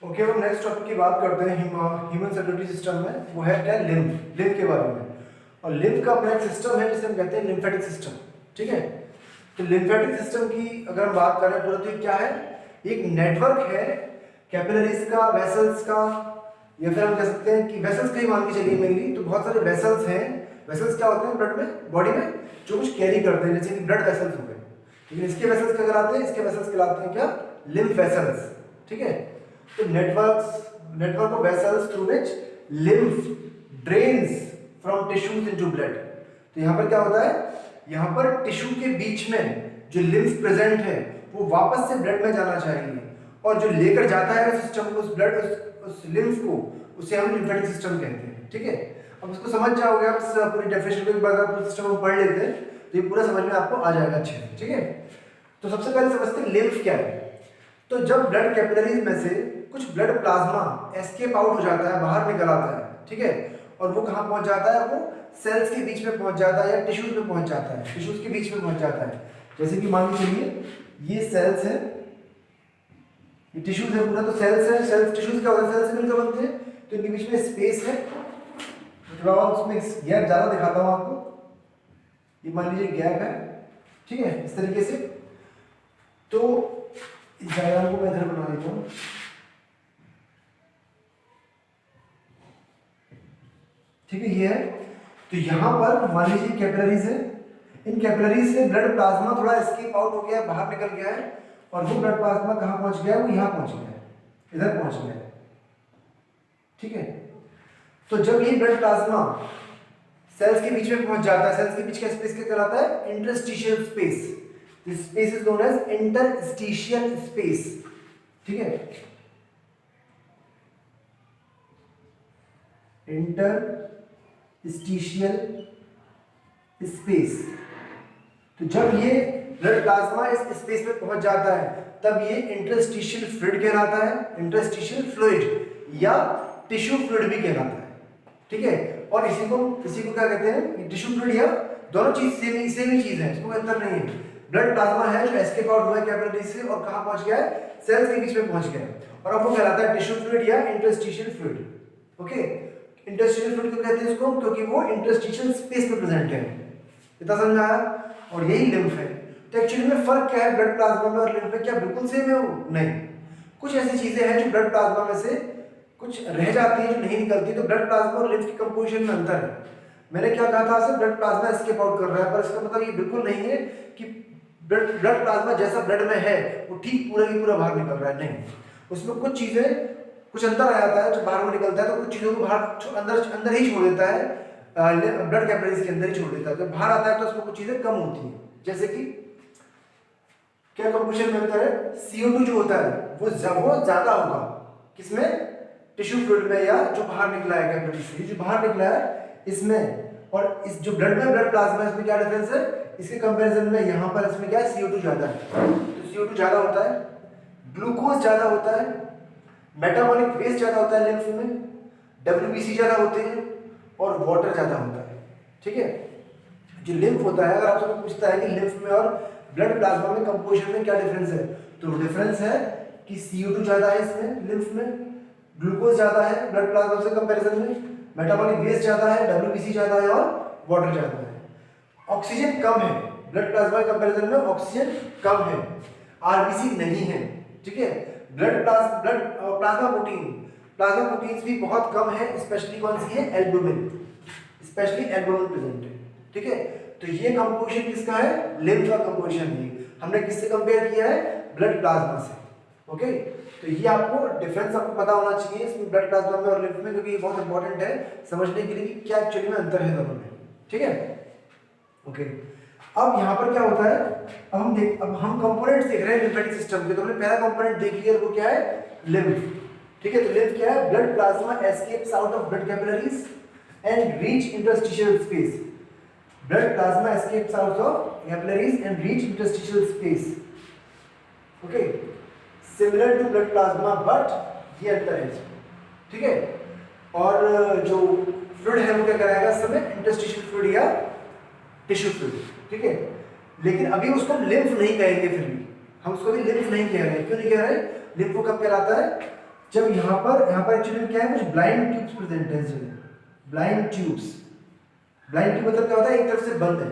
Okay, हम next topic की बात करते हैं ह्यूमन सर्कुलेटरी सिस्टम में। वो है क्या, लिम्फ के बारे में। और लिम्फ का अपना एक सिस्टम है जिसे हम कहते हैं लिम्फेटिक सिस्टम। ठीक है, तो लिम्फेटिक सिस्टम की अगर हम बात करें पूरा, तो क्या है, एक नेटवर्क है कैपिलरीज का, वेसल्स का, या फिर हम कह सकते हैं कि वेसल्स का ही मान के चलिए मेनली। तो बहुत सारे वेसल्स हैं। वेसल्स क्या होते हैं ब्लड में, बॉडी में जो कुछ कैरी करते हैं, जैसे कि ब्लड वेसल्स हो गए। लेकिन इसके वेसल्स क्या कहलाते हैं, इसके वेसल्स कहलाते हैं क्या, लिम्फ वेसल्स। ठीक है, तो network of vessels through which lymph drains from tissues into blood. तो यहाँ पर क्या होता है, यहाँ पर टिश्यू के बीच में जो लिम्फ प्रेजेंट है वो वापस से ब्लड में जाना चाहिए, और जो लेकर जाता है उस सिस्टम को, उस ब्लड, उस लिम्फ को, उसे हम लिम्फेटिक सिस्टम कहते हैं। ठीक है, अब इसको समझ जाओगे आप, पूरी डेफिनेशन को एक बार पूरे सिस्टम को पढ़ लेते हैं तो ये पूरा समझ में आपको आ जाएगा अच्छे से। ठीक है, तो सबसे पहले समझते हैं लिम्फ क्या है। तो जब ब्लड कैपिलरीज में से कुछ ब्लड प्लाज्मा एस्केप आउट हो जाता है, बाहर निकल आता है, ठीक है, और वो कहाँ पहुंच जाता है, वो सेल्स के बीच में पहुंच जाता है या टिश्यूज में पहुंच जाता है, टिश्यूज के बीच में पहुंच जाता है। जैसे कि मान के चलिए ये सेल्स है, ये टिश्यूज है पूरा, तो सेल्स है, सेल्स टिश्यूज क्या होता है, सेल्स से मिलकर बनते हैं, तो इनके बीच में स्पेस है। थोड़ा और उसमें गैप ज़्यादा दिखाता हूँ आपको, ये मान लीजिए गैप है, ठीक है, इस तरीके से। तो इस डायग्राम को मैं इधर बना देता हूँ। ठीक है, ये है, तो यहाँ पर मान लीजिए कैपिलरीज है, इन कैपिलरीज से ब्लड प्लाज्मा थोड़ा एस्केप आउट हो गया, बाहर निकल गया है, और वो ब्लड प्लाज्मा कहाँ पहुंच गया है, वो यहाँ पहुंच गया है, इधर पहुंच गया है। ठीक है, तो जब ये ब्लड प्लाज्मा सेल्स के बीच में पहुंच जाता है, सेल्स के बीच का स्पेस क्या कहलाता है, interstitial space. This space is known as interstitial space. ठीक है, इंटरस्टिशियल स्पेस। तो जब ये ब्लड प्लाज्मा इस स्पेस में पहुंच जाता है तब ये इंटरस्टिशियल फ्लूइड कहलाता है, इंटरस्टिशियल फ्लूइड या टिश्यू फ्लूइड भी कहलाता है। ठीक है, और इसी को क्या कहते हैं, टिश्यू फ्लूइड, या दोनों चीज सेम ही चीज है, इसमें कोई अंतर नहीं है। ब्लड प्लाज्मा है जो एस्केप आउट हुआ है कैपिलरी से और कहां पहुंच गया है, सेल्स के बीच में पहुंच गया है, और अब वो कहलाता है टिश्यू फ्लूइड या interstitial fluid. Okay, interstitial fluid क्यों कहते हैं इसको, क्योंकि वो इंटरस्टिशियल स्पेस में प्रेजेंट है। इतना समझ में आया, और यही लिम्फ है। तो एक्चुअली में फर्क क्या है ब्लड प्लाज्मा में और लिम्फ में, क्या बिल्कुल सेम है वो, नहीं, कुछ ऐसी चीजें हैं जो ब्लड प्लाज्मा में से कुछ रह जाती है, जो नहीं निकलती। तो ब्लड प्लाज्मा और लिम्फ की कंपोजिशन में अंतर है। मैंने क्या कहा था आपसे, ब्लड प्लाज्मा एस्केप आउट कर रहा है, पर इसका मतलब ये बिल्कुल नहीं है कि ब्लड प्लाज्मा जैसा ब्लड में है वो ठीक पूरा की पूरा बाहर निकल रहा है, नहीं, उसमें कुछ चीजें, कुछ अंतर आ जाता है, जो बाहर में निकलता है तो कुछ चीजों को बाहर अंदर ही छोड़ देता है, ब्लड कैपिलरीज के अंदर ही छोड़ देता है। जब बाहर आता है तो उसमें कुछ चीजें कम होती हैं, जैसे कि क्या कंपोजिशन में होता है, CO2 जो होता है वो ज्यादा होगा किसमें, टिश्यू फ्लूइड में, या जो बाहर निकला है कैपिलरी से, जो बाहर निकला है इसमें, और इस जो ब्लड में ब्लड प्लाज्मा है इसमें क्या डिफरेंस है, इसके कंपैरिजन में यहाँ पर इसमें क्या है, CO2 ज्यादा है। तो CO2 ज्यादा होता है, ग्लूकोज ज्यादा होता है, मेटाबॉलिक वेस्ट ज्यादा होता है लिम्फ में, WBC ज्यादा होते हैं, और वाटर ज्यादा होता है। ठीक है, जो लिम्फ होता है, अगर आपसे पूछता है कि लिम्फ में और ब्लड प्लाज्मा में कंपोजिशन में क्या डिफरेंस है, तो डिफरेंस है कि CO2 ज्यादा है इसमें, लिम्फ में, ग्लूकोज ज्यादा है ब्लड प्लाज्मा से कंपैरिजन में, मेटाबॉलिक वेस्ट ज्यादा है, WBC ज्यादा है, और वाटर ज्यादा है। ऑक्सीजन कम है ब्लड प्लाज्मा के कंपैरिजन में, ऑक्सीजन कम है, RBC नहीं है। ठीक है, प्लाज्मा प्रोटीन्स भी बहुत कम है, स्पेशली कौन सी है, एल्बुमिन, स्पेशली एल्बुमिन प्रेजेंट है। ठीक है, तो ये कंपोजिशन किसका है, लिम्फ का कंपोजिशन है। हमने किससे कंपेयर किया है, ब्लड प्लाज्मा से। ओके, तो ये आपको डिफरेंस आपको पता होना चाहिए इसमें ब्लड प्लाज्मा में और लिम्फ में, क्योंकि ये बहुत इंपॉर्टेंट है समझने के लिए कि क्या एक्चुअली में अंतर है दोनों में। ठीक है, ओके, अब यहाँ पर क्या होता है, अब हम कंपोनेंट्स देख रहे हैं लिम्फेटिक सिस्टम के। तो हमने पहला कंपोनेंट देख लिया, वो क्या है, लिम्फ। ठीक है, तो लिम्फ क्या है, blood plasma escapes out of blood capillaries and reach interstitial space. Blood plasma escapes out of capillaries and reach interstitial space. Okay, similar to blood plasma, but ये अंतर है। ठीक है, और जो फ्लूइड है वो क्या कराएगा इस समय, इंटरस्टिशियल फ्लूइड या टिश्यू फ्लूइड। ठीक है, लेकिन अभी उसको लिम्फ नहीं कहेंगे, फिर भी हम उसको भी लिम्फ नहीं कह रहे हैं। क्यों नहीं कह रहे, लिम्फ कब कहलाता है, जब यहाँ पर एक्चुअली क्या है, कुछ ब्लाइंड ट्यूब्स प्रेजेंट है इस जगह, ब्लाइंड ट्यूब्स। ब्लाइंड ट्यूब मतलब क्या होता है, एक तरफ से बंद है,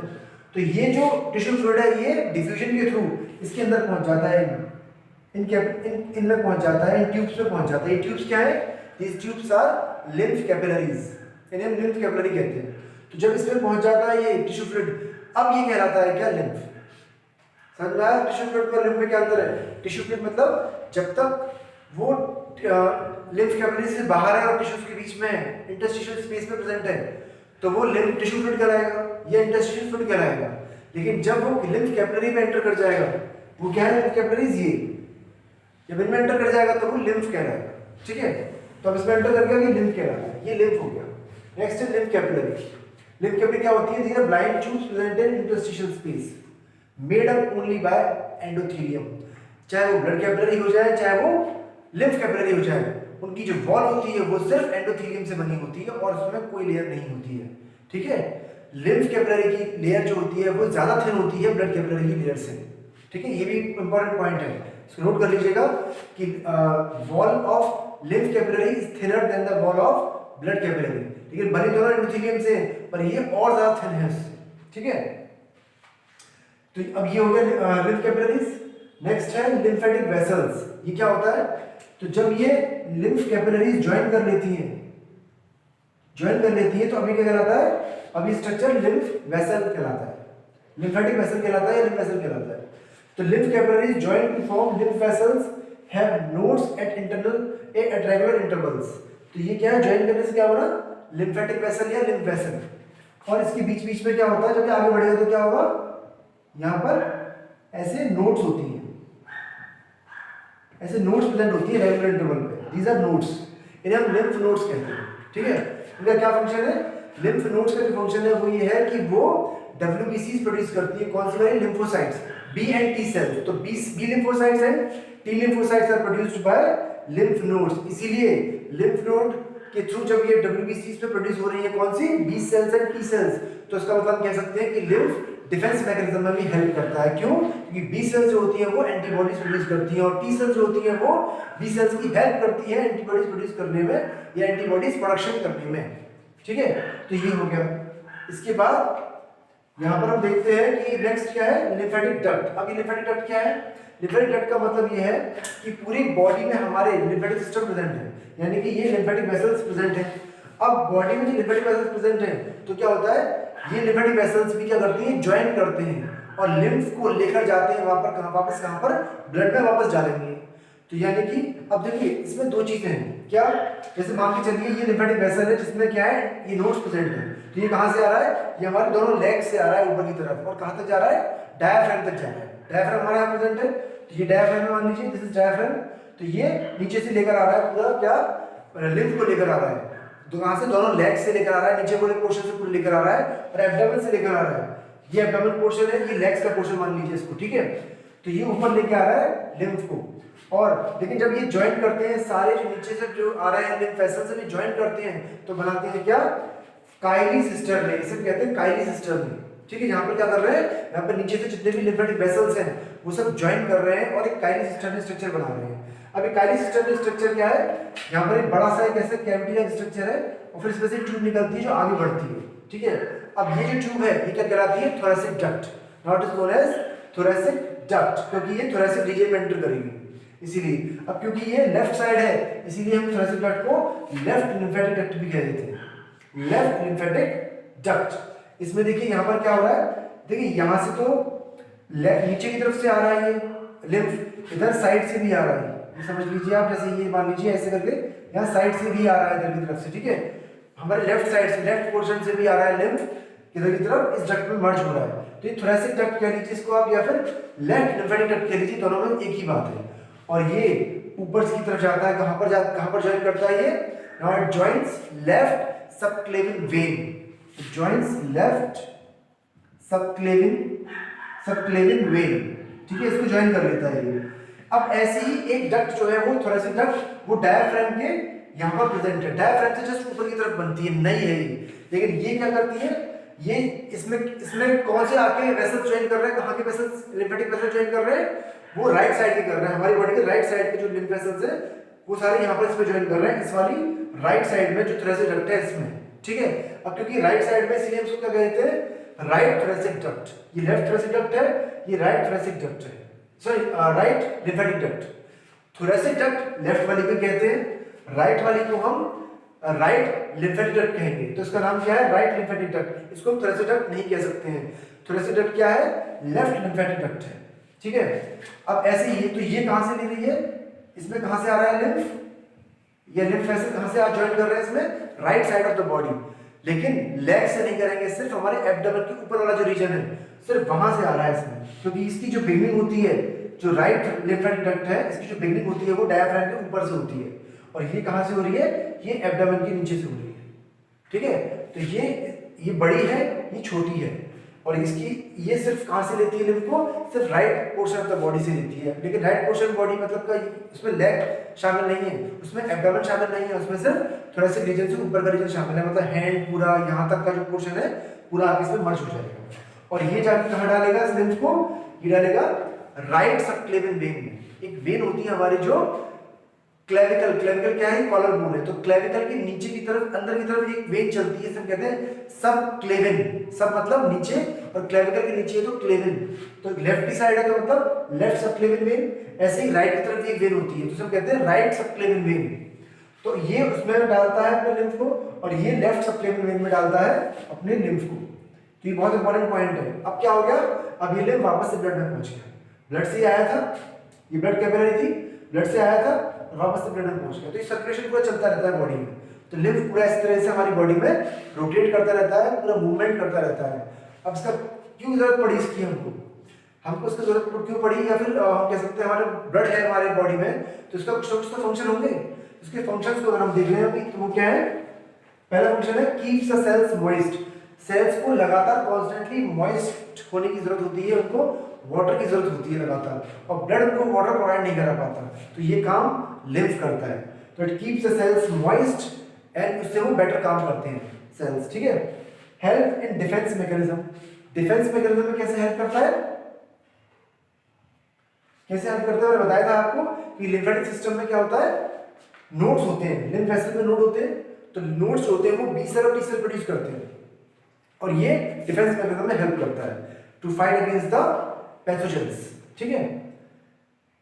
तो ये जो टिश्यू फ्लूइड है ये डिफ्यूजन के थ्रू इसके अंदर पहुंच जाता है, इनमें पहुंच जाता है, इन ट्यूब्स में पहुंच जाता है। ये ट्यूब्स क्या है, these tubes are lymph capillaries, इन्हें हम लिम्फ कैपिलरी कहते हैं। तो जब इसमें पहुंच जाता है ये टिश्यू फ्लूइड, अब ये कहलाता है क्या, लिम्फ। समझ में आया टिश्यू फ्लूइड और लिम्फ में क्या अंतर है? टिश्यू फ्लूइड मतलब जब तक वो लिम्फ कैपिलरी से बाहर है और टिश्यूज के बीच में है, इंटरस्टिशियल स्पेस में प्रेजेंट है, तो वो लिम्फ टिश्यू फ्लूइड कहलाएगा या इंटरस्टिशियल फ्लूइड कहलाएगा। लेकिन जब वो लिम्फ कैपिलरी में एंटर कर जाएगा, वो क्या है, लिम्फ कैपिलरीज ये, जब इनमें एंटर कर जाएगा तो वो लिम्फ कहलाएगा। ठीक है, तो अब इसमें एंटर कर गया, ये लिम्फ कहलाता है, ये लिम्फ हो गया। नेक्स्ट है लिम्फ कैपिलरी। लिम्फ कैपिलरी क्या होती है? These are blind tubes present in interstitial space made up only by endothelium. चाहे वो ब्लड कैपिलरी हो जाए, चाहे वो लिम्फ कैपिलरी हो जाए, उनकी जो वॉल होती है वो सिर्फ एंडोथेलियम से बनी होती है और उसमें कोई लेयर नहीं होती है। ठीक है, लिम्फ कैपिलरी की लेयर जो होती है वो ज्यादा थिन होती है ब्लड कैपिलरी की लेयर से। ठीक है, ये भी इंपॉर्टेंट पॉइंट है, इसको नोट कर लीजिएगा कि wall of lymph capillary is thinner than the wall of blood capillary. लेकिन बनी दोनों एंडोथेलियम से, पर ये और ज्यादा थिन है उससे। ठीक है, तो अब ये हो गया लिम्फ कैपिलरीज। नेक्स्ट है लिम्फेटिक वेसल्स। ये क्या होता है? तो जब ये लिम्फ कैपिलरीज ज्वाइन कर लेती हैं तो अभी क्या कहलाता है? अभी स्ट्रक्चर लिम्फ वेसल कहलाता है, लिम्फेटिक वेसल कहलाता है या लिम्फ वेसल कहलाता है। तो lymph capillaries join to form lymph vessels have nodes at regular intervals. तो ये क्या है, ज्वाइन करने से क्या होगा, लिम्फेटिक वेसल या लिम्फ वेसल। और इसके बीच बीच में क्या होता है, जब ये आगे बढ़ेगा तो क्या होगा, यहाँ पर ऐसे नोड्स होती हैं, ऐसे नोड्स प्रेजेंट होती है रेगुलर इंटरवल पे। दीज आर नोड्स, इन्हें हम लिम्फ नोड्स कहते हैं। ठीक है, इनका क्या फंक्शन है? लिम्फ नोड्स का जो फंक्शन है वो ये है कि वो WBCs प्रोड्यूस करती है। कौन सी वाली? Lymphocytes, B and T cells. तो B lymphocytes and T lymphocytes are produced by lymph nodes. इसीलिए लिम्फ नोड के थ्रू जब ये WBCs पे प्रोड्यूस हो रही है, कौन सी? B cells and T cells, तो इसका मतलब कह सकते हैं कि लिम्फ डिफेंस मैकेनिज्म में भी हेल्प करता है। क्यों? क्योंकि बी सेल्स जो होती है वो एंटीबॉडीज प्रोड्यूस करती हैं और टी सेल्स जो होती है वो बी सेल्स की हेल्प करती है एंटीबॉडीज प्रोड्यूस करने में या एंटीबॉडीज प्रोडक्शन करने में। ठीक है, तो ये हो गया। इसके बाद यहाँ पर हम देखते हैं कि नेक्स्ट क्या है, लिम्फेटिक डक्ट। अब ये लिम्फेटिक डक्ट क्या है? लिम्फेटिक डक्ट का मतलब ये है कि पूरी बॉडी में हमारे लिम्फेटिक सिस्टम प्रेजेंट है, यानी कि ये लिम्फेटिक वेसल्स प्रेजेंट है। अब बॉडी में जो लिम्फेटिक वेसल्स प्रेजेंट है तो क्या होता है, ये लिम्फेटिक वेसल्स भी क्या करती हैं, ज्वाइन करते हैं और लिम्फ को लेकर जाते हैं वापस कहाँ पर, ब्लड में वापस डालेंगे। तो यानी कि अब देखिए इसमें दो चीजें हैं क्या, जैसे मान के चलिए ये लिम्फेटिक वेसल है जिसमें क्या है, ये नोड्स प्रेजेंट है। तो ये कहाँ से आ रहा है? ये हमारे दोनों लेग से आ रहा है ऊपर की तरफ, और कहाँ तक जा रहा है? डायफ्राम तक जा रहा है। डायफ्राम हमारे यहाँ प्रेजेंट है, तो ये डायफ्राम मान लीजिए, दिस इज डायफ्राम। तो ये नीचे से लेकर आ रहा है पूरा क्या, लिम्फ को लेकर आ रहा है। तो कहाँ से? दोनों लेग से लेकर आ रहा है, नीचे वाले पोर्शन से पूरा लेकर आ रहा है, और एब्डोमेन से लेकर आ रहा है। ये एब्डोमेन पोर्शन है, ये लेग्स का पोर्शन मान लीजिए इसको। ठीक है, तो ये ऊपर लेके आ रहा है लिम्फ को। और लेकिन जब ये ज्वाइन करते हैं, सारे जो नीचे से जो आ रहे हैं लिम्फ वेसल से भी ज्वाइन करते हैं, तो बनाते हैं क्या, काइली सिस्टर ने, इसे कहते हैं काइली सिस्टर ने। ठीक है, यहाँ पर क्या कर रहे हैं, यहाँ पर नीचे से जितने भी लिम्फेटिक वेसल्स हैं वो सब ज्वाइन कर रहे हैं और एक काइली सिस्टर ने स्ट्रक्चर बना रहे हैं। अब काइली सिस्टर ने स्ट्रक्चर क्या है, यहाँ पर एक बड़ा सा एक ऐसा कैविटी का स्ट्रक्चर है और फिर इसमें से ट्यूब निकलती है जो आगे बढ़ती है। ठीक है, अब ये जो ट्यूब है ये क्या कहलाती है, thoracic duct, not is known as thoracic duct, क्योंकि ये थोरैसिक रीजन में एंटर करेगी इसीलिए। अब क्योंकि ये लेफ्ट साइड है इसीलिए हम थोरैसिक डक्ट को लेफ्ट लिम्फेटिक डक्ट भी कह देते हैं, लेफ्ट लिम्फेटिक डक्ट। इसमें देखिए यहाँ पर क्या हो रहा है, देखिए यहाँ से तो नीचे की तरफ से आ रहा है ये लिम्फ, इधर साइड से भी आ रहा है, ये समझ लीजिए आप, जैसे ये मान लीजिए ऐसे करके यहाँ साइड से भी आ रहा है इधर की तरफ से। ठीक है, हमारे लेफ्ट साइड से, लेफ्ट पोर्शन से भी आ रहा है लिम्फ इधर की तरफ, इस डक्ट में मर्ज हो रहा है। तो ये थोरैसिक डक्ट कह लीजिए इसको आप, या फिर लेफ्ट लिम्फेटिक डक्ट कह लीजिए, दोनों में एक ही बात है। और ये ऊपर की तरफ जाता है, कहाँ पर ज्वाइन करता है ये, now it joins left subclavian vein, joins left subclavian vein. ठीक है, इसको ज्वाइन कर लेता है ये। अब ऐसे ही एक डक्ट जो है वो थोरैसिक डक्ट, वो डायफ्राम के यहाँ पर प्रेजेंट है, डायफ्राम से जस्ट ऊपर की तरफ बनती है, नई है ये। लेकिन ये क्या करती है, ये इसमें कौन से आके वेसल्स ज्वाइन कर रहे हैं, कहाँ के वेसल्स, लिम्फेटिक वेसल्स ज्वाइन कर रहे हैं, वो राइट साइड के कर रहे हैं, हमारी बॉडी के राइट साइड के जो लिम्फ वेसल्स है वो सारे यहाँ पर इसमें ज्वाइन कर रहे हैं इस वाली राइट साइड में जो थोरेसिक डक्ट है इसमें, ठीक है। अब क्योंकि राइट साइड में इसलिए इसको क्या कहते हैं राइट थोरेसिक डक्ट, ये लेफ्ट थोरेसिक डक्ट है, ये राइट थोरेसिक डक्ट है, sorry right lymphatic duct. Thoracic duct left वाली को कहते हैं, राइट वाली को हम राइट लिम्फेटिक डक्ट कहेंगे। तो इसका नाम क्या है राइट लिम्फेटिक डक्ट, इसको हम थोरेसिक डक्ट नहीं कह सकते हैं। थोरेसिक डक्ट क्या है लेफ्ट लिम्फेटिक डक्ट है, ठीक है। अब ऐसे ही तो ये कहां से ले रही है, इसमें कहां से आ रहा है लिम्फ, ये लिम्फ वैसे कहां से आप ज्वाइन कर रहे हैं इसमें right side of the body, लेकिन लेग से नहीं करेंगे, सिर्फ हमारे एब्डोमेन के ऊपर वाला जो रीजन है सिर्फ वहां से आ रहा है इसमें, क्योंकि इसकी जो बिगनिंग होती है, जो राइट लिम्फेटिक डक्ट है इसकी जो बिगनिंग होती है वो डायफ्राम के ऊपर से होती है, और ये कहां से हो रही है, ये एब्डोमेन के नीचे से हो रही है, ठीक है। तो ये बड़ी है, ये छोटी है, और इसकी ये सिर्फ कहां से लेती है लिम्फ को, सिर्फ right portion of the body से लेती है। लेकिन राइट पोर्शन बॉडी मतलब का उसमें लेग शामिल नहीं है, उसमें एब्डोमेन शामिल नहीं है, उसमें सिर्फ थोरेसिक रीजन से ऊपर का रीजन शामिल है, मतलब हैंड पूरा यहाँ तक का जो पोर्शन है पूरा आगे इसमें मर्ज हो जाएगा। और ये जाके कहाँ डालेगा इस लिम्फ को, ये डालेगा राइट सबक्लेवियन वेन में। एक वेन होती है हमारी जो क्लेविकल, क्लेविकल क्या है कॉलर बोन है, तो क्लेविकल के नीचे की तरफ अंदर की तरफ एक वेन चलती है, इसे कहते हैं सब क्लेविन, सब मतलब नीचे और क्लेविकल के नीचे है तो क्लेविन, तो लेफ्ट की साइड है तो मतलब लेफ्ट सब क्लेविन वेन, ऐसे ही राइट की तरफ एक वेन होती है तो सब कहते हैं राइट सब क्लेविन वेन। तो ये उसमें डालता है अपने लिम्फ को, और ये लेफ्ट सब क्लेविन वेन में डालता है अपने लिम्फ को। तो ये बहुत इंपॉर्टेंट पॉइंट है। अब क्या हो गया, अब ये लिम्फ वापस से ब्लड में पहुंच गया, ब्लड से आया था, ये ब्लड कैपिलरी थी, ब्लड से आया था वापस से ब्लड में पहुंच गया, तो ये सर्कुलेशन पूरा चलता रहता है बॉडी में। तो लिम्फ पूरा इस तरह से हमारी बॉडी में रोटेट करता रहता है, पूरा मूवमेंट करता रहता है। अब इसका क्यों जरूरत पड़ी इसकी, हमको इसकी जरूरत क्यों पड़ी, या फिर हम कह सकते हैं हमारे ब्लड है हमारे बॉडी में तो इसका कुछ ना कुछ तो फंक्शन होंगे। इसके फंक्शंस को अगर हम देख रहे हैं अभी तो वो क्या है, पहला फंक्शन है keeps the cells moist, cells को लगातार कॉन्स्टेंटली मॉइस्ट होने की जरूरत होती है, उनको वाटर की जरूरत होती है लगातार, और ब्लड उनको वाटर प्रोवाइड नहीं करा पाता, तो ये काम लिम्फ करता है। तो it keeps the cells moist and उससे वो बेटर काम करते हैं सेल्स, ठीक है। Help in defence mechanism, defence mechanism में कैसे हेल्प करता है, कैसे हेल्प करता है, मैंने बताया था आपको कि लिम्फेटिक सिस्टम में क्या होता है, नोड्स होते हैं, लिम्फ वेसल में नोड होते हैं, तो नोड्स होते हैं वो बी सेल और टी सेल प्रोड्यूस करते हैं, और ये डिफेंस मैकेनिज्म में हेल्प करता है to fight against the pathogens, ठीक है।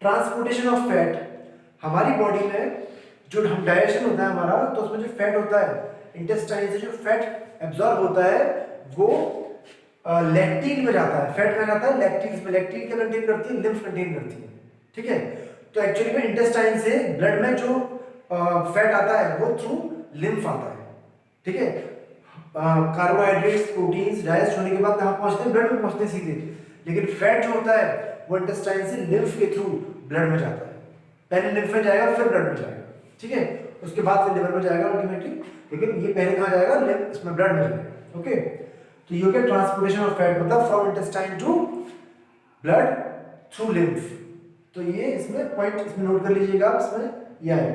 ट्रांसपोर्टेशन ऑफ फैट, हमारी बॉडी में जो हम डाइजेशन होता है हमारा, तो उसमें जो फैट होता है इंटेस्टाइन से जो फैट एब्जॉर्ब होता है वो लैक्टिन में जाता है, फैट में जाता है लैक्टिन में, लैक्टिन क्या कंटेन करती है, लिम्फ कंटेन करती है, ठीक है। तो एक्चुअली में इंटेस्टाइन से ब्लड में जो फैट आता है वो थ्रू लिम्फ आता है, ठीक है। कार्बोहाइड्रेट्स प्रोटीन्स डाइजेस्ट होने के बाद कहाँ पहुंचते हैं, ब्लड में पहुंचते हैं सीधे, लेकिन फैट जो होता है वो इंटेस्टाइन से लिम्फ के थ्रू ब्लड में जाता है, पहले लिम्फ में जाएगा फिर ब्लड में जाएगा, ठीक है, उसके बाद फिर लिवर में जाएगा अल्टीमेटली, लेकिन ये पहले कहाँ जाएगा, लिम्फ, इसमें ब्लड में जाएगा, ओके। तो ये क्या ट्रांसपोर्टेशन ऑफ फैट मतलब from intestine to blood through lymph, तो ये इसमें पॉइंट इसमें नोट कर लीजिएगा आप, इसमें यह है।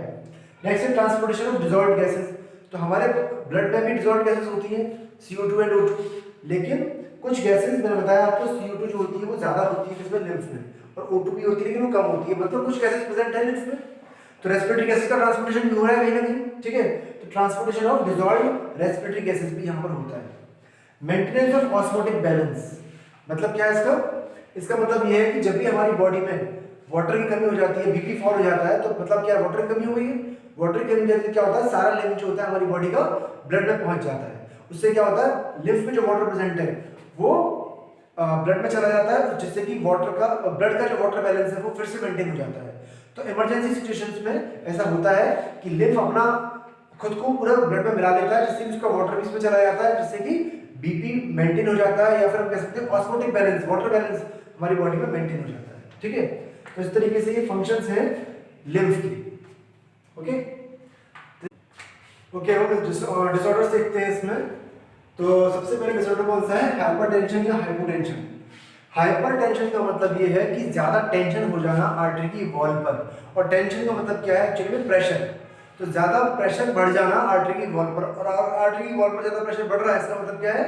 नेक्स्ट है ट्रांसपोर्टेशन ऑफ डिसॉल्व्ड गैसेस, तो हमारे ब्लड में भी डिसॉल्व्ड गैसेस होती हैं CO2 एंड O2, लेकिन कुछ गैसेस मैंने बताया आपको CO2 जो होती है वो ज्यादा होती है इसमें लिम्फ में, और O2 भी होती है लेकिन वो कम होती है, मतलब कुछ गैसेस प्रेजेंट है लिम्फ में, तो रेस्पिरेटरी गैसेस का ट्रांसपोर्टेशन भी हो रहा है कहीं ना कहीं, ठीक है। तो transportation of dissolved respiratory gases भी यहाँ पर होता है। मेंटेनेंस ऑफ ऑस्मोटिक बैलेंस, मतलब क्या है इसका मतलब यह है कि जब भी हमारी बॉडी में वाटर की कमी हो जाती है, बीपी फॉल हो जाता है, तो मतलब क्या वाटर की कमी हो गई है, वाटर की कमी जैसे क्या होता है, सारा लिम्फ जो होता है हमारी बॉडी का ब्लड में पहुंच जाता है, उससे क्या होता है लिम्फ में जो वाटर प्रेजेंट है वो ब्लड में चला जाता है, जिससे कि वाटर का ब्लड का जो वाटर बैलेंस है वो फिर से मेंटेन हो जाता है। तो इमरजेंसी सिचुएशंस में ऐसा होता है कि लिम्फ अपना खुद को पूरा ब्लड में मिला लेता है, जिससे कि उसका वाटर भी इसमें चला जाता है, जिससे कि बीपी मेंटेन हो जाता है, या फिर हम कह सकते हैं ऑस्मोटिक बैलेंस, वाटर बैलेंस हमारी बॉडी में मेंटेन हो जाता है, ठीक है। तो इस तरीके से ये फंक्शंस हैं लिम्फ की, ओके ओके। हम डिसऑर्डर्स देखते हैं इसमें। तो सबसे पहले डिसऑर्डर कौन सा है, हाइपरटेंशन या हाइपोटेंशन। हाइपरटेंशन का मतलब ये है कि ज्यादा टेंशन हो जाना आर्टरी की वॉल पर, और टेंशन का मतलब क्या है एक्चुअली में प्रेशर, तो ज्यादा प्रेशर बढ़ जाना आर्टरी की वॉल पर, और आर्टरी की वॉल पर ज्यादा प्रेशर बढ़ रहा है, इसका मतलब क्या है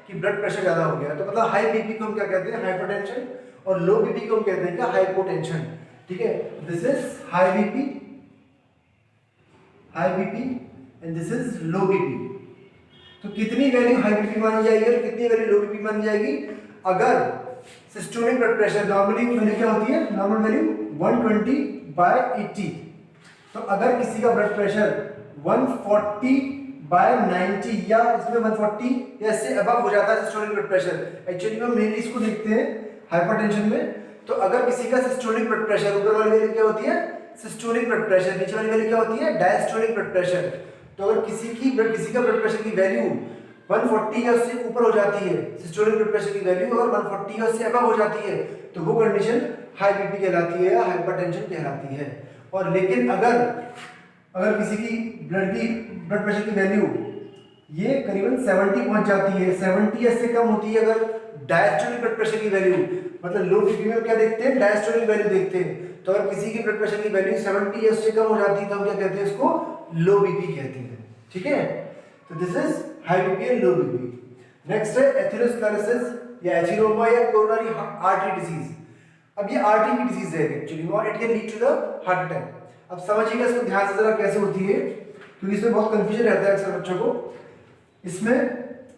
कि ब्लड प्रेशर ज्यादा हो गया, तो मतलब हाई बीपी को हम क्या कहते हैं, हाइपरटेंशन, और लो बीपी को हम कहते हैं क्या, हाइपोटेंशन, ठीक है। This is high BP high BP and this is low BP. तो कितनी वैल्यू हाई बीपी मानी जाएगी और कितनी वैल्यू लो बीपी मानी जाएगी? अगर systolic blood pressure normally value क्या होती है? Normal value 120/80। तो अगर किसी का ब्लड प्रेशर 140/90 या इसमें 140 या इससे अबव हो जाता है सिस्टोलिक ब्लड प्रेशर, एक्चुअली में मेनली इसको देखते हैं हाइपरटेंशन में। तो अगर किसी का सिस्टोलिक ब्लड प्रेशर, ऊपर वाली वैल्यू क्या होती है? सिस्टोलिक ब्लड प्रेशर, नीचे वाली वैल्यू क्या होती है? Diastolic blood pressure. तो अगर किसी का ब्लड प्रेशर की वैल्यू 140 या उससे ऊपर हो जाती है, सिस्टोलिक ब्लड प्रेशर की वैल्यू अगर 140 या उससे अबव हो जाती है, तो वो कंडीशन हाई बीपी कहलाती है या हाइपरटेंशन कहलाती है। और लेकिन अगर किसी की ब्लड प्रेशर की वैल्यू ये करीबन 70 पहुंच जाती है, 70 या इससे कम होती है, अगर डायस्टोलिक ब्लड प्रेशर की वैल्यू, मतलब लो बीपी में क्या देखते हैं? डायस्टोलिक वैल्यू देखते हैं। तो अगर किसी की ब्लड प्रेशर की वैल्यू 70 या उससे कम हो जाती है तो हम क्या कहते हैं? इसको लो बीपी कहते हैं। ठीक है, तो this is high BP and low BP. Next है एथेरोस्क्लेरोसिस या एथेरोमा या कोरोनरी आर्टरी डिजीज। अब ये आर्टरी की डिजीज है एक्चुअली, और it can lead to the heart attack. अब समझिएगा इसको ध्यान से जरा कैसे होती है, क्योंकि इसमें बहुत कंफ्यूजन रहता है अक्सर बच्चों को। इसमें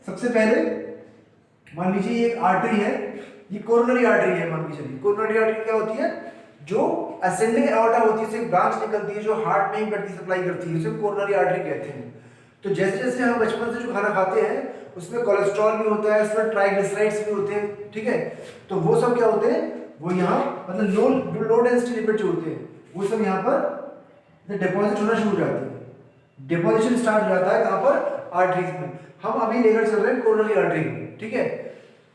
सबसे पहले मान लीजिए ये एक आर्टरी है, ये कोरोनरी आर्टरी है मान के चलिए। कोरोनरी आर्टरी क्या होती है? जो असेंडिंग एओर्टा होती है, उससे एक ब्रांच निकलती है जो हार्ट में ही ब्लड की सप्लाई करती है, उसे कोरोनरी आर्टरी कहते हैं। तो जैसे जैसे हम बचपन से जो खाना खाते हैं उसमें कोलेस्ट्रॉल भी होता है, उसमें ट्राइग्लिसराइड्स भी होते हैं, ठीक है? तो वो सब क्या होते हैं? वो यहाँ मतलब लो डेंसिटी लिपिड जो होते हैं वो सब यहाँ पर डिपॉजिट होना शुरू हो जाती है। डिपॉजिशन स्टार्ट हो जाता है कहाँ पर? आर्टरीज में। हम अभी लेकर चल रहे हैं कोरोनरी आर्टरी में, ठीक है?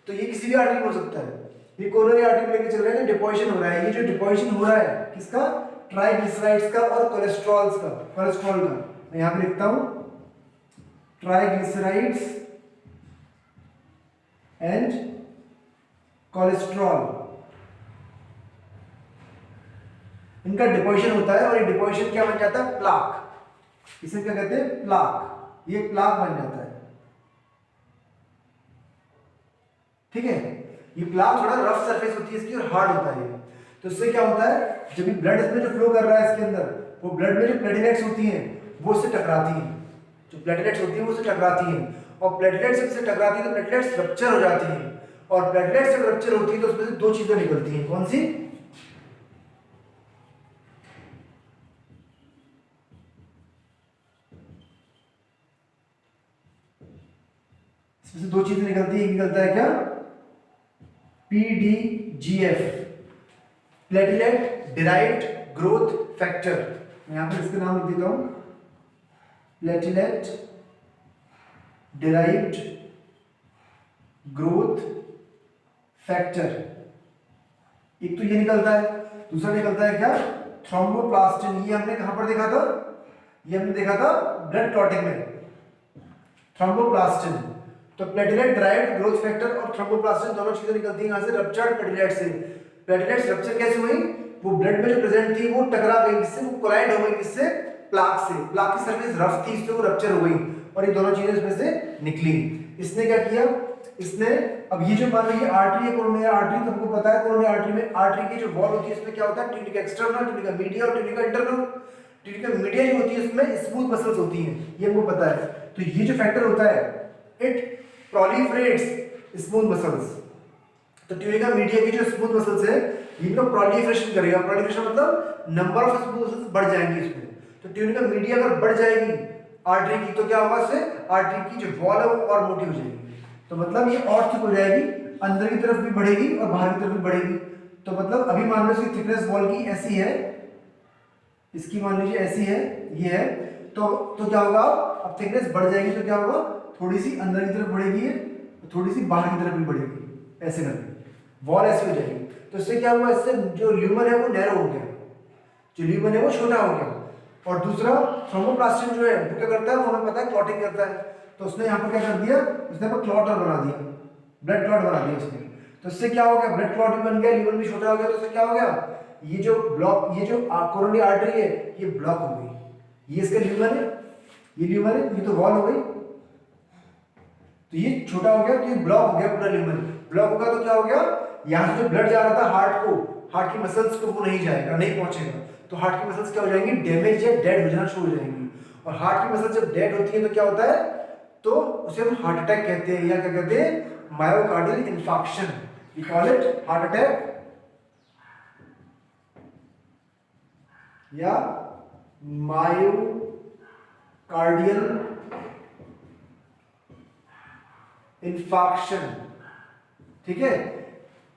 तो ये किसी भी आर्टरी में हो सकता है। ये कोरोनरी आर्टरी में लेकर चल रहे हैं, डिपॉजिशन हो रहा है। ये जो डिपॉजिशन हो रहा है किसका? ट्राइग्लिसराइड्स का और कोलेस्ट्रॉल का। मैं यहाँ पे लिखता हूँ ट्राइग्लिसराइड्स एंड कोलेस्ट्रॉल, इनका डिपॉजिशन होता है। और ये डिपॉजिशन क्या बन जाता है? प्लाक। इसे क्या कहते हैं? प्लाक। ये प्लाक बन जाता है, ठीक है? ये प्लाक थोड़ा रफ सरफेस होती है इसकी और हार्ड होता है। तो इससे क्या होता है? जब भी ब्लड इसमें जो फ्लो कर रहा है इसके अंदर, वो ब्लड में जो प्लेटलेट्स होती हैं वो उससे टकराती हैं। जो प्लेटलेट्स होती हैं वो उससे टकराती हैं, और प्लेटलेट्स से टकराती है तो प्लेटलेट्स रप्चर हो जाती हैं। और प्लेटलेट्स जब रप्चर होती है तो उसमें से दो चीजें निकलती हैं। कौन सी? इसमें से दो चीजें निकलती है। एक निकलता है क्या? PDGF, platelet derived growth factor. मैं यहां पर इसका नाम लिख देता हूं, प्लेटलेट डिराइव्ड ग्रोथ फैक्टर। एक तो ये निकलता है, दूसरा निकलता है क्या? थ्रोम्बोप्लास्टिन। ये हमने कहां पर देखा था? ये हमने देखा था ब्लड क्लॉटिंग में, थ्रोम्बोप्लास्टिन। तो प्लेटलेट ड्राइव्ड ग्रोथ फैक्टर और थ्रोम्बोप्लास्टिन दोनों चीजें निकलती हैं यहां से रप्चर्ड प्लेटलेट से। प्लेटलेट्स रप्चर कैसे हुई? वो ब्लड में जो प्रेजेंट थी वो टकरा गई, किससे? वो कोलाइड हो गई, किससे? प्लाक से। प्लाक की सरफेस रफ थी, इससे वो रप्चर हो गई और ये दोनों चीजें इसमें से निकली। इसने क्या किया? इसने अब ये जो मान लीजिए आर्टरी है, कोरोनरी आर्टरी, तो हमको पता है कोरोनरी आर्टरी में आर्टरी की जो वॉल होती है इसमें क्या होता है? ट्यूनिका एक्सटर्नल, ट्यूनिका मीडिया और ट्यूनिका इंटरनल। ट्यूनिका मीडिया जो होती है उसमें स्मूथ मसल्स होती हैं, ये हमको पता है। तो ये जो फैक्टर होता है इट proliferates smooth muscles। तो ट्यूनिका मीडिया की जो स्मूथ मसल्स है इनका प्रोलिफरेशन करेगा। प्रोलिफरेशन मतलब नंबर ऑफ स्मूथ मसल्स बढ़ जाएंगी इसमें। तो ट्यूनिका मीडिया अगर बढ़ जाएगी आर्टरी की तो क्या होगा? इससे आर्टरी की जो वॉल है वो और मोटी हो जाएगी। तो मतलब ये और थिक हो जाएगी, अंदर की तरफ भी बढ़ेगी और बाहर की तरफ भी बढ़ेगी। तो मतलब अभी मान लो इसकी थिकनेस वॉल की ऐसी है, इसकी मान लीजिए ऐसी है, ये है। तो क्या होगा? अब थिकनेस बढ़ जाएगी तो क्या होगा? थोड़ी सी अंदर की तरफ बढ़ेगी है, थोड़ी सी बाहर की तरफ भी बढ़ेगी, ऐसे करके वॉल ऐसी हो जाएगी। तो इससे क्या हुआ? इससे जो ल्यूमन है वो नैरो हो गया, जो ल्यूमन है वो छोटा हो गया। और दूसरा थ्रोम्बोप्लास्टिन जो है वो क्या करता है? वो हमें पता है क्लॉटिंग करता है। तो उसने यहाँ पर क्या कर दिया? उसने यहाँ पर क्लॉटर बना दिया, ब्लड क्लॉट बना दिया उसने। तो इससे क्या हो गया? ब्लड क्लॉट भी बन गया, ल्यूमन भी छोटा हो गया। तो इससे क्या हो गया? ये जो कोरोनरी आर्टरी है ये ब्लॉक हो गई। ये इसका ल्यूमन है, ये ल्यूमन है, ये तो वॉल हो गई। तो ये छोटा हो गया तो ये ब्लॉक हो गया पूरा ल्यूमन। ब्लॉक होगा तो क्या हो गया? यहाँ से जो ब्लड जा रहा था हार्ट को, हार्ट की मसल्स को वो नहीं जाएगा, नहीं पहुंचेगा। तो हार्ट की मसल्स क्या हो जाएंगी? डैमेज या डेड हो जाना शुरू हो जाएंगी। और हार्ट की मसल जब डेड होती है तो क्या होता है, तो उसे हम हार्ट अटैक कहते हैं, या क्या कहते हैं, myocardial infarction, we call it heart attack या मायोकार्डियल इन्फार्क्शन, ठीक है,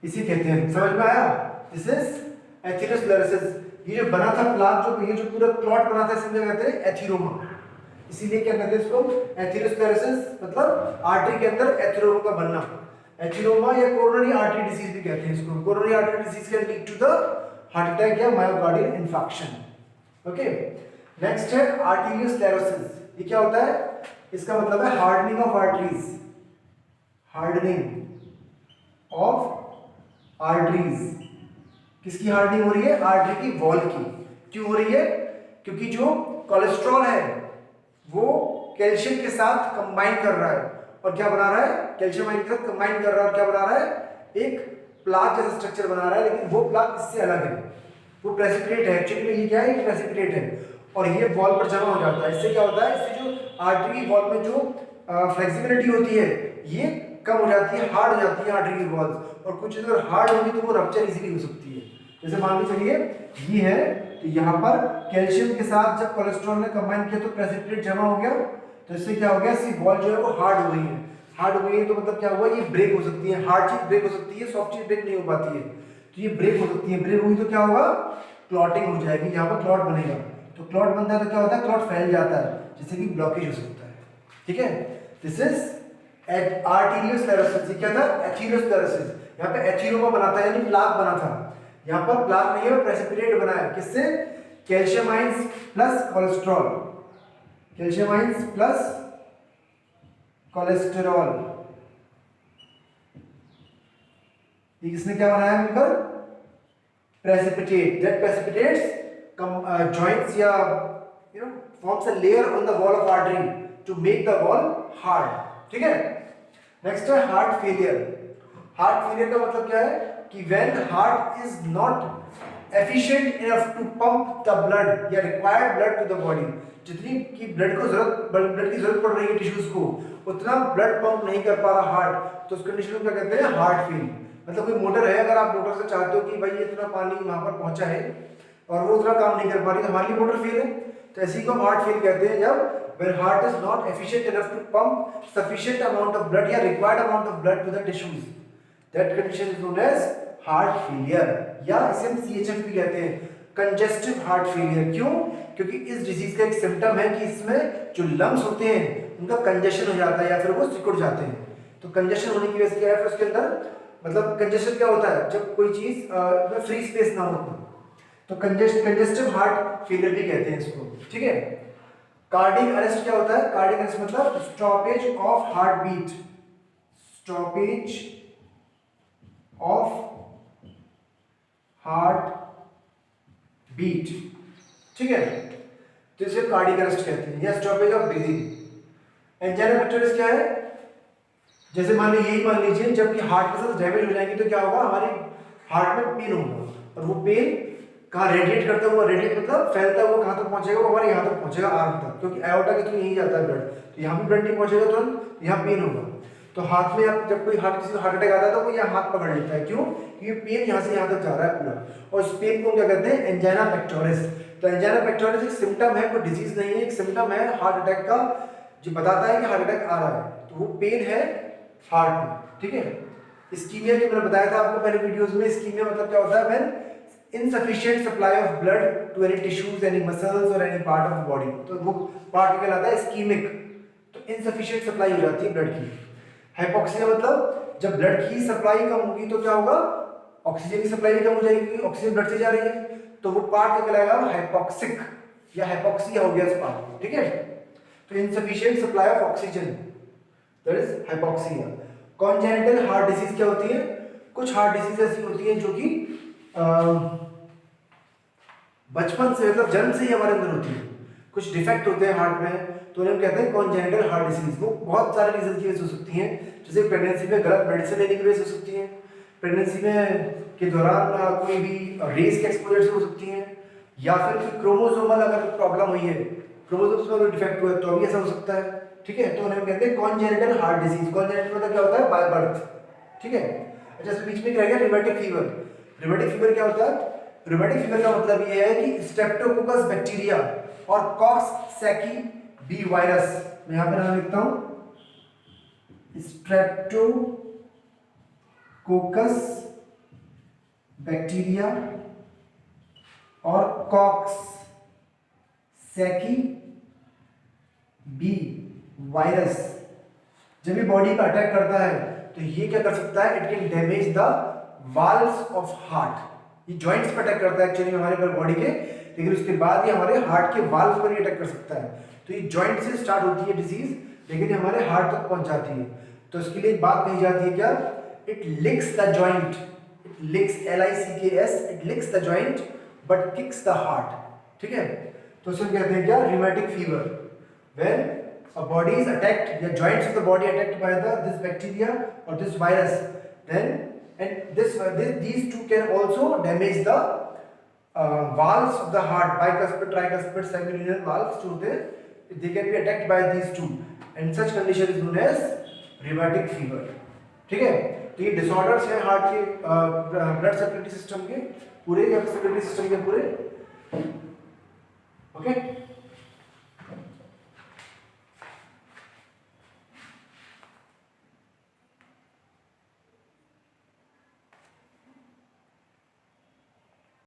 इसी कहते हैं। समझ में आया? This is atherosclerosis. ये जो बना था प्लाक, जो ये जो पूरा क्लॉट बना था, इसे कहते हैं एथीरोमा। इसीलिए क्या कहते हैं इसको, एथेरोस्क्लेरोसिस, मतलब आर्टरी के अंदर एथीरोमा का बनना। एथीरोमा या कोरोनरी आर्टरी डिसीज भी कहते हैं इसको। Coronary artery disease can lead to the heart attack या मायोकार्डियल इन्फार्क्शन। ओके, नेक्स्ट है आर्टेरियोस्क्लेरोसिस। ये क्या होता है? इसका मतलब है hardening of arteries, hardening of arteries. किसकी हार्डनिंग हो रही है? आर्टरी की वॉल की। क्यों हो रही है? क्योंकि जो कोलेस्ट्रॉल है वो कैल्शियम के साथ कंबाइन कर रहा है, और क्या बना रहा है? कैल्शियम आयन के साथ कंबाइन कर रहा है, और क्या बना रहा है? एक प्लाक जैसा स्ट्रक्चर बना रहा है, लेकिन वो प्लाक इससे अलग है, वो प्रेसिपिटेट है। एक्चुअली में ये क्या है? प्रेसिपिटेट है, और ये वॉल पर जमा हो जाता है। इससे क्या होता है? इससे जो आर्टरी वॉल में जो फ्लेक्सिबिलिटी होती है ये कम हो जाती है, हार्ड हो जाती है आर्टरी की वॉल्स, और कुछ अगर हार्ड होगी तो वो रप्चर इजीली हो सकती है। जैसे मान लीजिए चलिए ये है, तो यहाँ पर कैल्शियम के साथ जब कोलेस्ट्रॉल ने कंबाइन किया तो प्रेसिपिटेट जमा हो गया, तो इससे क्या हो गया? सी वॉल जो है वो हार्ड हो गई है। हार्ड हो गई है तो मतलब क्या हुआ? ये ब्रेक हो सकती है, हार्ड चीज ब्रेक हो सकती है, सॉफ्ट चीज ब्रेक नहीं हो पाती है, तो ये ब्रेक हो सकती है। ब्रेक हुई तो क्या होगा? क्लॉटिंग हो जाएगी, यहाँ पर क्लॉट बनेगा, तो क्लॉट बनता है तो क्या होता है? क्लॉट फैल जाता है, जिससे कि ब्लॉकेज हो सकता है। ठीक है, दिस इज आर्टेरियोस्क्लेरोसिस। क्या था? एथेरोस्क्लेरोसिस। यहाँ पे एथीरोमा बना था, यानी प्लाक बना था। यहाँ पर प्लाक नहीं है, प्रेसिपिटेट बना है। किससे? Calcium ions plus cholesterol, calcium ions plus cholesterol, इसने क्या बनाया मिलकर? प्रेसिपिटेट। दैट प्रेसिपिटेट्स joints या forms a layer on the wall of artery to make the wall hard। ठीक है, नेक्स्ट है हार्ट फेलियर। हार्ट फेलियर का मतलब क्या है? कि when heart is not efficient enough to pump the blood या required blood to the body, जितनी की ब्लड की जरूरत पड़ रही है टिश्यूज को, उतना ब्लड पंप नहीं कर पा रहा हार्ट, तो उस कंडीशन को क्या कहते हैं? Heart fail. मतलब कोई मोटर है, अगर आप मोटर से चाहते हो कि भाई ये इतना पानी वहां पर पहुंचा है और वो उतना काम नहीं कर पा रही, तो हमारी मोटर फेल है। तो ऐसी को हम हार्ट फेल कहते हैं, जब when heart is not efficient enough to pump sufficient amount of blood या required amount of blood to the tissues, that condition is known as heart failure, या इसे हम CHF भी कहते हैं, congestive heart failure। क्यों? क्योंकि इस डिजीज का एक सिम्टम है कि इसमें जो लंग्स होते हैं उनका कंजेशन हो जाता है या फिर वो सिकुड़ जाते हैं। तो कंजेशन होने की वजह से क्या है? फिर उसके अंदर मतलब कंजेशन क्या होता है? जब कोई चीज में फ्री स्पेस ना हो, तो कंजेस्टिव हार्ट फेलियर भी कहते हैं इसको। ठीक है, कार्डियक अरेस्ट क्या होता है? कार्डियक अरेस्ट मतलब stoppage of heart beat, stoppage of heart beat. ठीक है, तो इसे कार्डियक अरेस्ट कहते हैं या stoppage of breathing. Angina pectoris क्या है? जैसे मान लीजिए जबकि हार्ट मसल्स डैमेज हो जाएंगी तो क्या होगा? हमारे हार्ट में पेन होगा, और वो पेन कहाँ रेडिएट करता हुआ, रेडिएट मतलब फैलता हुआ कहाँ तक पहुंचेगा? वो हमारे यहाँ तक पहुंचेगा, आर्म तक, क्योंकि एओर्टा के थ्रू यहीं जाता है ब्लड, तो यहाँ भी ब्लड नहीं पहुंचेगा तुरंत, यहाँ पेन होगा। तो हाथ में आप जब किसी को हार्ट अटैक आता है तो वो यहाँ हाथ पकड़ लेता है। क्यों? क्योंकि पेन यहाँ से यहाँ तक जा रहा है पूरा, और इस पेन को क्या कहते हैं? Angina pectoris. तो एंजाइना पेक्टोरिस एक सिम्टम है, कोई डिजीज नहीं है, एक सिम्टम है हार्ट अटैक का, जो बताता है कि हार्ट अटैक आ रहा है। तो वो पेन है हार्ट में। ठीक है, इस्कीमिया जो मैंने बताया था आपको पहले वीडियोस में, इस्कीमिया मतलब क्या होता है? When insufficient supply of blood to any tissues, any muscles or any part of the body, तो वो पार्ट कहलाता है इस्कीमिक। तो insufficient सप्लाई हो जाती है ब्लड की। हाइपोक्सिया मतलब जब ब्लड की सप्लाई कम होगी तो क्या होगा? ऑक्सीजन की सप्लाई भी कम हो जाएगी, ऑक्सीजन ब्लड से जा रही है, तो वो पार्ट कहलाएगा हाइपोक्सिक या हाइपोक्सिया हो गया इस पार्ट में। ठीक है, तो insufficient supply of oxygen, that is hypoxia। Congenital heart disease क्या होती है? कुछ हार्ट डिसीज ऐसी होती है जो कि बचपन से मतलब जन्म से ही हमारे अंदर होती है, कुछ डिफेक्ट होते हैं हार्ट में, तो उन्हें कहते हैं कॉन्जेनिटल हार्ट डिसीज। वो बहुत सारे रीजन की वजह से हो सकती हैं, जैसे प्रेगनेंसी में गलत मेडिसिन लेने की वजह से हो सकती हैं, प्रेगनेंसी में के दौरान कोई भी रेस के एक्सपोजर से हो सकती हैं, या फिर क्रोमोसोमल अगर प्रॉब्लम हुई है, क्रोमोसोम्स में कोई डिफेक्ट हुआ है तो भी ऐसा हो सकता है, ठीक है। तो उन्हें कहते हैं कॉन्जेनिटल हार्ट डिजीज। कॉन्जेनिटल मतलब क्या होता है, बाय बर्थ, ठीक है। अच्छा, इसके बीच में क्या है, रिमेटिक फीवर। रिमेटिक फीवर क्या होता है, रिमेटिक फीवर का मतलब ये है कि स्ट्रेप्टोकोकस बैक्टीरिया और कॉक्ससैकी बी वायरस, मैं यहां पे नाम लिखता हूं, स्ट्रेप्टोकोकस बैक्टीरिया और कॉक्ससैकी बी वायरस जब ये बॉडी पे अटैक करता है तो ये क्या कर सकता है, it can damage the valves of heart. ये जॉइंट्स पे अटैक करता है एक्चुअली हमारे पर बॉडी के, लेकिन उसके बाद ये हमारे हार्ट के वाल्व पर अटैक कर सकता है। तो ये जॉइंट से स्टार्ट होती है डिजीज, लेकिन ये हमारे हार्ट तक पहुंच जाती है। तो इसके लिए एक बात कही जाती है क्या, it लिक्स the joint, it लिक्स, LICKS, it लिक्स the joint but kicks the heart, ठीक है। तो इसे कहते हैं क्या, rheumatic fever. When a body is attacked, the joints of the body attacked by this bacteria or this virus, then these two can also damage the valves of the heart, bicuspid, tricuspid, semilunar valves too. They can be attacked by these two, and such condition is known as rheumatic fever, ठीक है। तो ये disorders हैं heart के, blood circulatory system के पूरे, या circulatory system के पूरे, ओके।